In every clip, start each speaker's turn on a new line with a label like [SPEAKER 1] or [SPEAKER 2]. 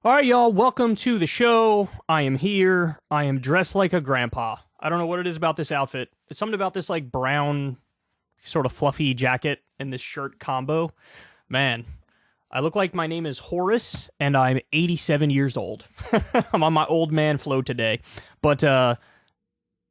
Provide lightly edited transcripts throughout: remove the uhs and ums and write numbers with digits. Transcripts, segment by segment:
[SPEAKER 1] All right, y'all, welcome to the show. I am here. I am dressed like a grandpa. I don't know what it is about this outfit. It's something about this, like, brown, sort of fluffy jacket and this shirt combo. Man, I look like my name is Horace, and I'm 87 years old. I'm on my old man flow today. But,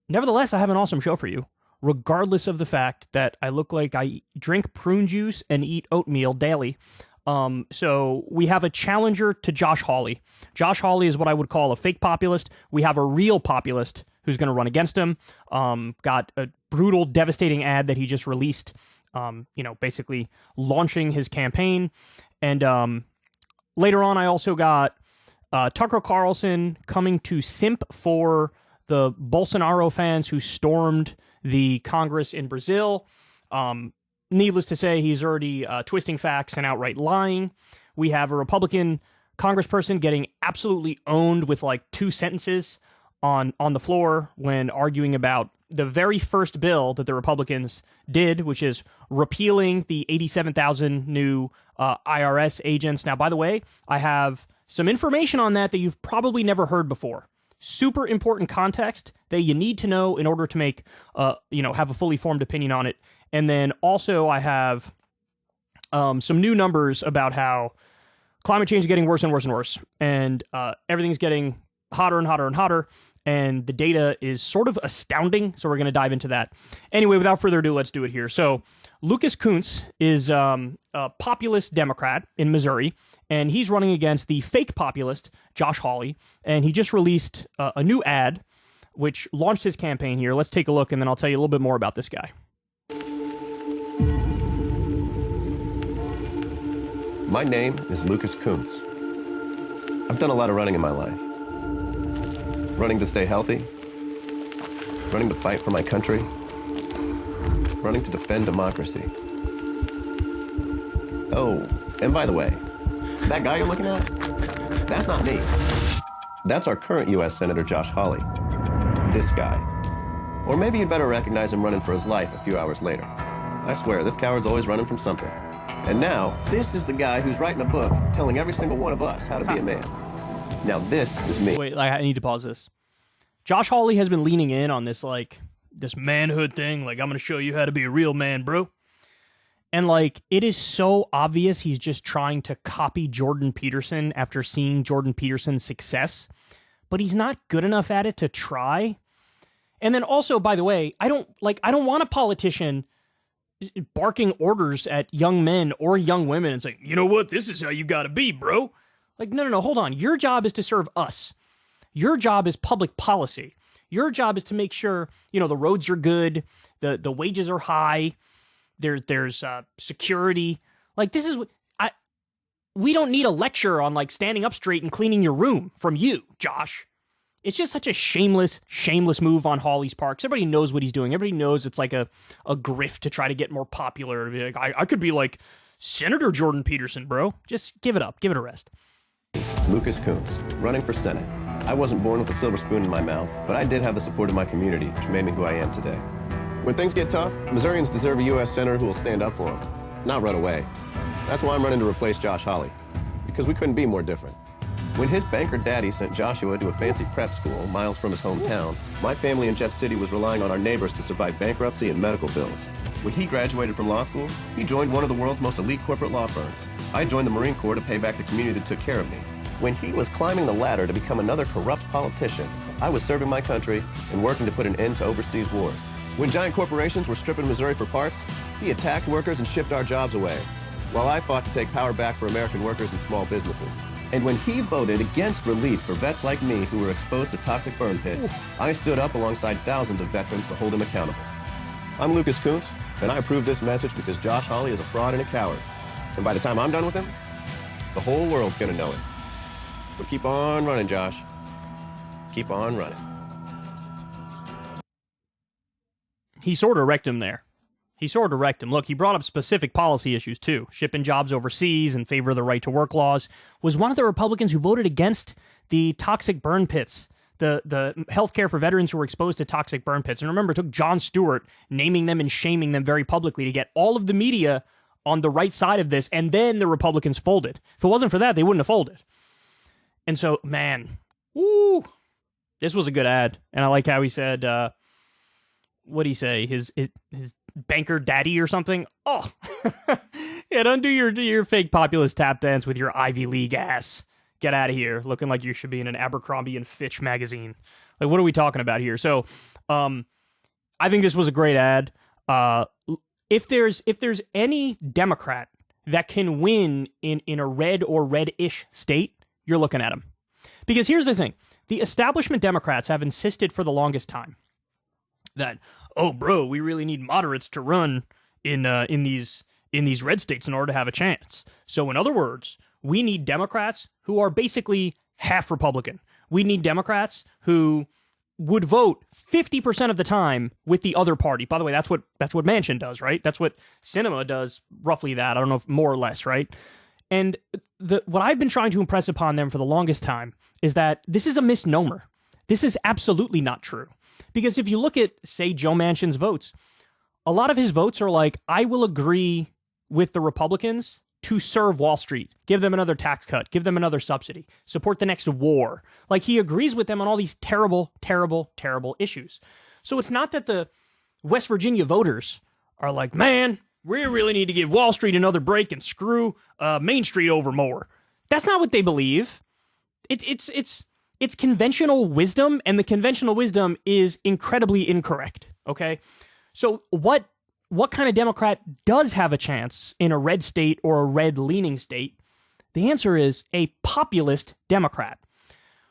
[SPEAKER 1] nevertheless, I have an awesome show for you, regardless of the fact that I look like I drink prune juice and eat oatmeal daily. So we have a challenger to Josh Hawley. Josh Hawley is what I would call a fake populist. We have a real populist who's going to run against him. Got a brutal, devastating ad that he just released, basically launching his campaign. And later on, I also got Tucker Carlson coming to simp for the Bolsonaro fans who stormed the Congress in Brazil. Needless to say, he's already twisting facts and outright lying. We have a Republican congressperson getting absolutely owned with like 2 sentences on the floor when arguing about the very first bill that the Republicans did, which is repealing the 87,000 new IRS agents. Now, by the way, I have some information on that you've probably never heard before. Super important context that you need to know in order to make, have a fully formed opinion on it. And then also I have some new numbers about how climate change is getting worse and worse and worse. And everything's getting hotter and hotter and hotter. And the data is sort of astounding. So we're going to dive into that. Anyway, without further ado, let's do it here. So Lucas Kunce is a populist Democrat in Missouri. And he's running against the fake populist, Josh Hawley. And he just released a new ad, which launched his campaign here. Let's take a look, and then I'll tell you a little bit more about this guy.
[SPEAKER 2] My name is Lucas Kunce. I've done a lot of running in my life. Running to stay healthy, running to fight for my country, running to defend democracy. Oh, and by the way, that guy you're looking at, that's not me. That's our current U.S. Senator Josh Hawley. This guy. Or maybe you'd better recognize him running for his life a few hours later. I swear, this coward's always running from something. And now, this is the guy who's writing a book telling every single one of us how to be a man. Now, this is me.
[SPEAKER 1] Wait, I need to pause this. Josh Hawley has been leaning in on this, this manhood thing. Like, I'm going to show you how to be a real man, bro. And, it is so obvious he's just trying to copy Jordan Peterson after seeing Jordan Peterson's success. But he's not good enough at it to try. And then also, by the way, I don't want a politician barking orders at young men or young women and saying, you know what, this is how you gotta be, bro. No, hold on. Your job is to serve us. Your job is public policy. Your job is to make sure, the roads are good, the wages are high, there's security. This is what we don't need a lecture on standing up straight and cleaning your room from you, Josh. It's just such a shameless move on Hawley's part. 'Cause everybody knows what he's doing. Everybody knows it's like a grift to try to get more popular. To be like, I could be like Senator Jordan Peterson, bro. Just give it up. Give it a rest.
[SPEAKER 2] Lucas Kunce, running for Senate. I wasn't born with a silver spoon in my mouth, but I did have the support of my community, which made me who I am today. When things get tough, Missourians deserve a U.S. Senator who will stand up for them, not run away. That's why I'm running to replace Josh Hawley, because we couldn't be more different. When his banker daddy sent Joshua to a fancy prep school miles from his hometown, my family in Jeff City was relying on our neighbors to survive bankruptcy and medical bills. When he graduated from law school, he joined one of the world's most elite corporate law firms. I joined the Marine Corps to pay back the community that took care of me. When he was climbing the ladder to become another corrupt politician, I was serving my country and working to put an end to overseas wars. When giant corporations were stripping Missouri for parts, he attacked workers and shipped our jobs away, while I fought to take power back for American workers and small businesses. And when he voted against relief for vets like me who were exposed to toxic burn pits, I stood up alongside thousands of veterans to hold him accountable. I'm Lucas Kunce, and I approve this message because Josh Hawley is a fraud and a coward. And by the time I'm done with him, the whole world's gonna know it. So keep on running, Josh. Keep on running.
[SPEAKER 1] He sort of wrecked him there. Look, he brought up specific policy issues, too. Shipping jobs overseas in favor of the right-to-work laws. Was one of the Republicans who voted against the toxic burn pits, the health care for veterans who were exposed to toxic burn pits. And remember, it took Jon Stewart naming them and shaming them very publicly to get all of the media on the right side of this, and then the Republicans folded. If it wasn't for that, they wouldn't have folded. And so, man, woo, this was a good ad. And I like how he said, what'd he say? His banker daddy or something? Oh, yeah, don't do your fake populist tap dance with your Ivy League ass. Get out of here, looking like you should be in an Abercrombie and Fitch magazine. Like, what are we talking about here? So, I think this was a great ad. If there's any Democrat that can win in a red or red-ish state, you're looking at him. Because here's the thing. The establishment Democrats have insisted for the longest time that, oh, bro, we really need moderates to run in these red states in order to have a chance. So in other words, we need Democrats who are basically half Republican. We need Democrats who would vote 50% of the time with the other party. By the way, that's what Manchin does, right? That's what Sinema does, roughly that. I don't know if more or less, right? And what I've been trying to impress upon them for the longest time is that this is a misnomer. This is absolutely not true. Because if you look at, say, Joe Manchin's votes, a lot of his votes are like, I will agree with the Republicans to serve Wall Street, give them another tax cut, give them another subsidy, support the next war. Like, he agrees with them on all these terrible, terrible, terrible issues. So it's not that the West Virginia voters are like, man, we really need to give Wall Street another break and screw Main Street over more. That's not what they believe. It's conventional wisdom, and the conventional wisdom is incredibly incorrect, okay? So what kind of Democrat does have a chance in a red state or a red-leaning state? The answer is a populist Democrat.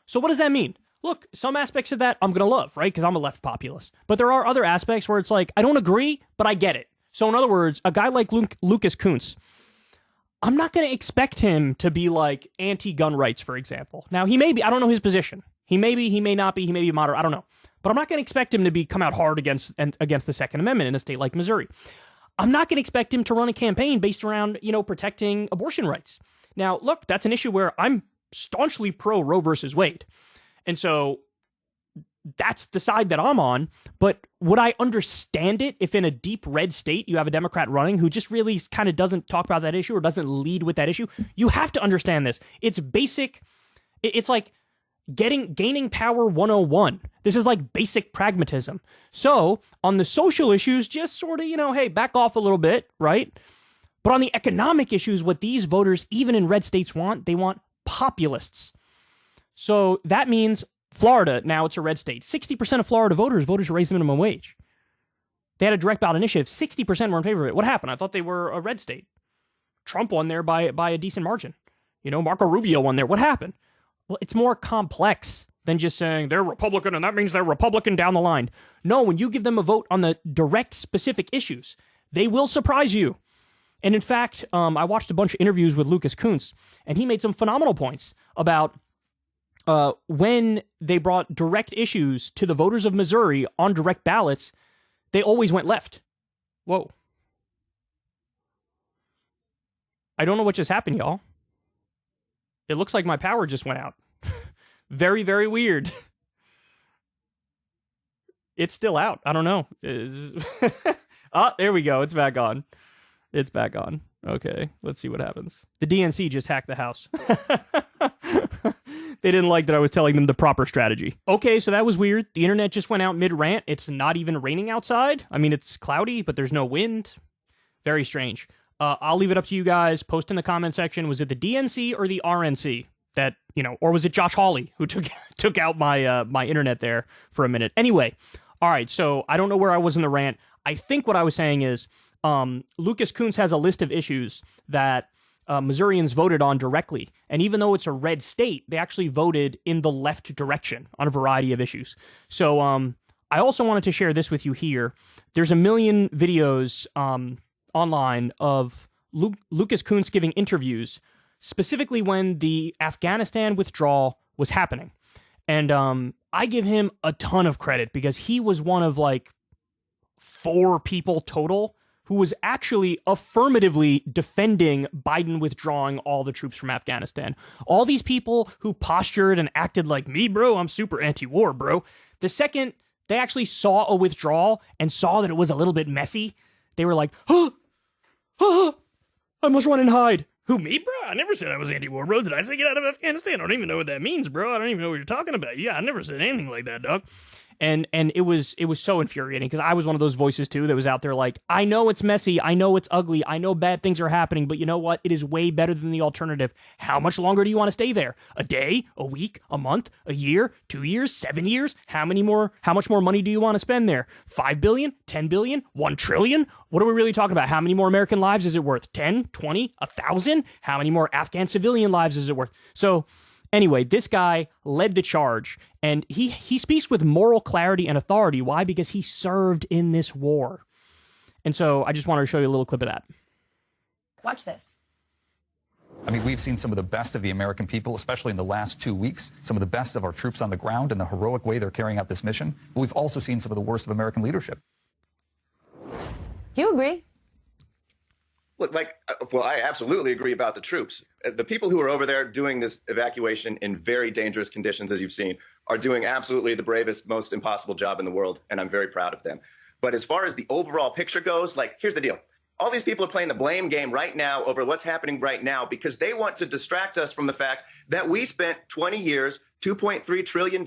[SPEAKER 1] So what does that mean? Look, some aspects of that I'm going to love, right? Because I'm a left populist. But there are other aspects where it's like, I don't agree, but I get it. So in other words, a guy like Lucas Kunce, I'm not going to expect him to be like anti-gun rights, for example. Now, he may be, I don't know his position. He may be, he may not be, he may be moderate, I don't know. But I'm not going to expect him to come out hard against the Second Amendment in a state like Missouri. I'm not going to expect him to run a campaign based around, protecting abortion rights. Now, look, that's an issue where I'm staunchly pro Roe versus Wade. And so that's the side that I'm on. But would I understand it if in a deep red state you have a Democrat running who just really kind of doesn't talk about that issue or doesn't lead with that issue? You have to understand this. It's basic. It's like gaining power 101. This is like basic pragmatism. So on the social issues, just sort of, hey, back off a little bit, right? But on the economic issues, what these voters, even in red states, want, they want populists. So that means Florida, now it's a red state. 60% of Florida voters voted to raise the minimum wage. They had a direct ballot initiative. 60% were in favor of it. What happened? I thought they were a red state. Trump won there by a decent margin. Marco Rubio won there. What happened? Well, it's more complex than just saying they're Republican and that means they're Republican down the line. No, when you give them a vote on the direct specific issues, they will surprise you. And in fact, I watched a bunch of interviews with Lucas Kunce, and he made some phenomenal points about when they brought direct issues to the voters of Missouri on direct ballots, they always went left. Whoa. I don't know what just happened, y'all. It looks like my power just went out. Very, very weird. It's still out. I don't know. There we go. It's back on. It's back on. Okay, let's see what happens. The DNC just hacked the house. They didn't like that I was telling them the proper strategy. Okay, so that was weird. The internet just went out mid-rant. It's not even raining outside. I mean, it's cloudy, but there's no wind. Very strange. I'll leave it up to you guys. Post in the comment section. Was it the DNC or the RNC that, or was it Josh Hawley who took out my my internet there for a minute? Anyway, all right, so I don't know where I was in the rant. I think what I was saying is Lucas Kunce has a list of issues that Missourians voted on directly. And even though it's a red state, they actually voted in the left direction on a variety of issues. So I also wanted to share this with you here. There's a million videos online of Lucas Kunce giving interviews, specifically when the Afghanistan withdrawal was happening. And I give him a ton of credit because he was one of like 4 people total who was actually affirmatively defending Biden withdrawing all the troops from Afghanistan. All these people who postured and acted like, me, bro, I'm super anti-war, bro. The second they actually saw a withdrawal and saw that it was a little bit messy, they were like, I must run and hide. Who, me, bro? I never said I was anti-war, bro. Did I say get out of Afghanistan? I don't even know what that means, bro. I don't even know what you're talking about. Yeah, I never said anything like that, dog. And it was so infuriating because I was one of those voices too that was out there like, I know it's messy, I know it's ugly, I know bad things are happening, but you know what? It is way better than the alternative. How much longer do you want to stay there? A day? A week? A month? A year? 2 years? 7 years? How much more money do you want to spend there? 5 billion? 10 billion? 1 trillion? What are we really talking about? How many more American lives is it worth? 10? 20? 1,000? How many more Afghan civilian lives is it worth? So anyway, this guy led the charge, and he speaks with moral clarity and authority. Why? Because he served in this war. And so I just wanted to show you a little clip of that.
[SPEAKER 3] Watch this.
[SPEAKER 4] I mean, we've seen some of the best of the American people, especially in the last 2 weeks, some of the best of our troops on the ground and the heroic way they're carrying out this mission. But we've also seen some of the worst of American leadership.
[SPEAKER 3] Do you agree?
[SPEAKER 5] Look, well, I absolutely agree about the troops. The people who are over there doing this evacuation in very dangerous conditions, as you've seen, are doing absolutely the bravest, most impossible job in the world, and I'm very proud of them. But as far as the overall picture goes, here's the deal. All these people are playing the blame game right now over what's happening right now because they want to distract us from the fact that we spent 20 years, $2.3 trillion,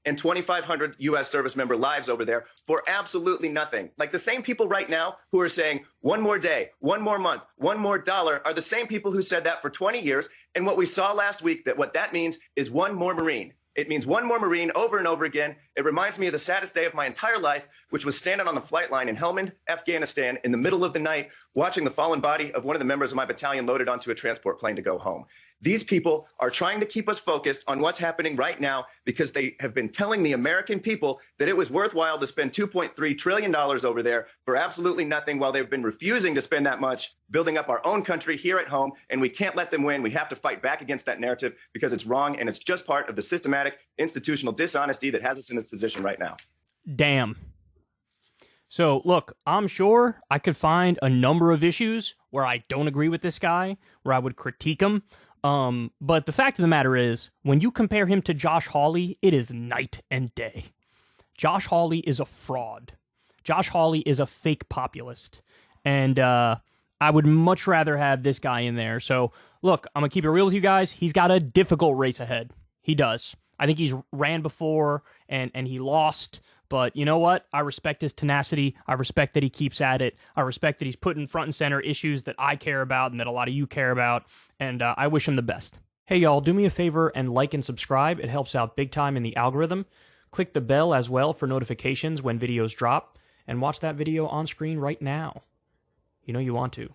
[SPEAKER 5] and 2,500 U.S. service member lives over there for absolutely nothing. Like the same people right now who are saying one more day, one more month, one more dollar are the same people who said that for 20 years. And what we saw last week, that what that means is one more Marine. It means one more Marine over and over again. It reminds me of the saddest day of my entire life, which was standing on the flight line in Helmand, Afghanistan, in the middle of the night, watching the fallen body of one of the members of my battalion loaded onto a transport plane to go home. These people are trying to keep us focused on what's happening right now because they have been telling the American people that it was worthwhile to spend $2.3 trillion over there for absolutely nothing while they've been refusing to spend that much building up our own country here at home. And we can't let them win. We have to fight back against that narrative because it's wrong. And it's just part of the systematic institutional dishonesty that has us in this position right now.
[SPEAKER 1] Damn. So, look, I'm sure I could find a number of issues where I don't agree with this guy, where I would critique him. But the fact of the matter is, when you compare him to Josh Hawley, it is night and day. Josh Hawley is a fraud. Josh Hawley is a fake populist. And I would much rather have this guy in there. So, look, I'm going to keep it real with you guys. He's got a difficult race ahead. He does. I think he's ran before and he lost. But you know what? I respect his tenacity. I respect that he keeps at it. I respect that he's putting front and center issues that I care about and that a lot of you care about. And I wish him the best. Hey, y'all, do me a favor and like and subscribe. It helps out big time in the algorithm. Click the bell as well for notifications when videos drop. And watch that video on screen right now. You know you want to.